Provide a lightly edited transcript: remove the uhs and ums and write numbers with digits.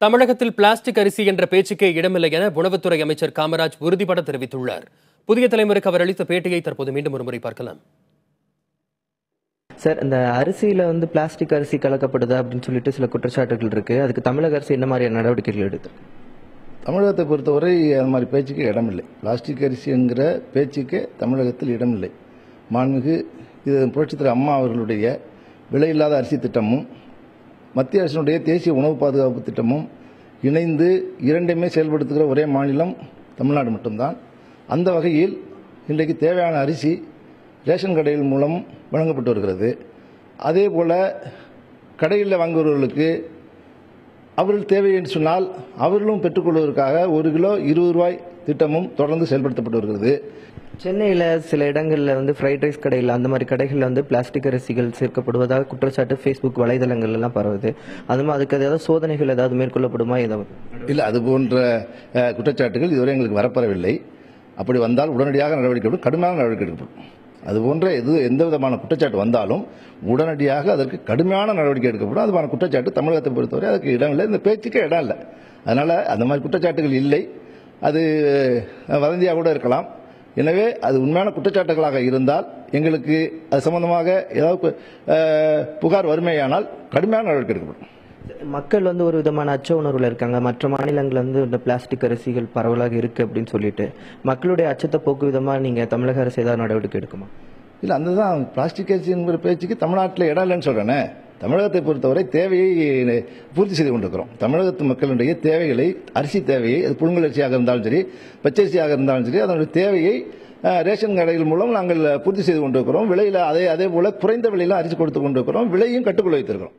தமிழகத்தில் பிளாஸ்டிக் அரிசி என்ற பேச்சுக்கே இடமில்லை என உணவுத்துறை அமைச்சர் காமராஜ் உறுதிபட தெரிவித்துள்ளார். புதிய தலைமுறைக்கு அவர் அளித்த பேட்டியை தற்போது மீண்டும் ஒருமுறை பார்க்கலாம். சார், இந்த அரிசியில பிளாஸ்டிக் அரிசி கலக்கப்படுதா அப்படின்னு சொல்லிட்டு சில குற்றச்சாட்டுகள் இருக்கு. அதுக்கு தமிழக அரசு என்ன மாதிரியான நடவடிக்கைகள் எடுத்து? தமிழகத்தை பொறுத்தவரை அந்த மாதிரி பேச்சுக்கு இடமில்லை. பிளாஸ்டிக் அரிசிங்கிற பேச்சுக்கு தமிழகத்தில் இடமில்லை. மாண்புமிகு இது புரட்சித்துறை அம்மா அவர்களுடைய விலையில்லாத அரிசி திட்டமும் மத்திய அரசினுடைய தேசிய உணவு பாதுகாப்பு திட்டமும் இணைந்து இரண்டையுமே செயல்படுத்துகிற ஒரே மாநிலம் தமிழ்நாடு மட்டும்தான். அந்த வகையில் இன்றைக்கு தேவையான அரிசி ரேஷன் கடைகள் மூலம் வழங்கப்பட்டு வருகிறது. அதே போல கடைகளில் வாங்குபவர்களுக்கு அவர்கள் தேவை என்று சொன்னால் அவர்களும் பெற்றுக்கொள்வதற்காக 1 கிலோ 20 ரூபாய் திட்டமும் தொடர்ந்து செயல்படுத்தப்பட்டு வருகிறது. சென்னையில் சில இடங்களில் ஃப்ரைட் ரைஸ் கடையில் அந்த மாதிரி கடைகளில் பிளாஸ்டிக் அரிசிகள் சேர்க்கப்படுவதாக குற்றச்சாட்டு ஃபேஸ்புக் வலைதளங்கள் எல்லாம் பரவுது. அதுக்கு ஏதாவது சோதனைகள் ஏதாவது மேற்கொள்ளப்படுமா? ஏதாவது இல்லை, அது போன்ற குற்றச்சாட்டுகள் இதுவரை எங்களுக்கு வரப்பெறவில்லை. அப்படி வந்தால் உடனடியாக நடவடிக்கை எடுக்கப்படும், கடுமையான நடவடிக்கை எடுக்கப்படும். அதுபோன்ற எந்த விதமான குற்றச்சாட்டு வந்தாலும் உடனடியாக அதற்கு கடுமையான நடவடிக்கை எடுக்கப்படும். அதுமான குற்றச்சாட்டு தமிழகத்தை பொறுத்தவரை அதுக்கு இடம் இல்லை, இந்த பேச்சுக்கே இடம் இல்லை. அதனால அந்த மாதிரி குற்றச்சாட்டுகள் இல்லை. அது வதந்தியாக கூட இருக்கலாம். எனவே அது உண்மையான குற்றச்சாட்டுகளாக இருந்தால் எங்களுக்கு அது சம்பந்தமாக ஏதாவது புகார் வறுமையானால் கடுமையான நடவடிக்கை எடுக்கப்படும். மக்கள் ஒரு விதமான அச்ச உணர்வுல இருக்காங்க. மற்ற மாநிலங்கள் இந்த பிளாஸ்டிக் அரிசிகள் பரவலாக இருக்கு அப்படின்னு சொல்லிட்டு மக்களுடைய அச்சத்தை போக்கு விதமா நீங்க தமிழக அரசு ஏதாவது நடவடிக்கை எடுக்குமா? இல்லை, அதுதான் பிளாஸ்டிக் அரிசி என்கிற பேச்சுக்கு தமிழ்நாட்டில் இடம் இல்லைன்னு சொல்றேனே. தமிழகத்தை பொறுத்தவரை தேவையை பூர்த்தி செய்து கொண்டிருக்கிறோம். தமிழகத்து மக்களுடைய தேவைகளை, அரிசி தேவையை, அது புழுங்கல் அரிசியாக இருந்தாலும் சரி, பச்சரிசியாக இருந்தாலும் சரி, அதனுடைய தேவையை ரேஷன் கடைகள் மூலம் நாங்கள் பூர்த்தி செய்து கொண்டிருக்கிறோம். விலையில் அதே போல குறைந்த விலையில் அரிசி கொடுத்து கொண்டிருக்கிறோம். விலையும் கட்டுக்குள் வைத்திருக்கிறோம்.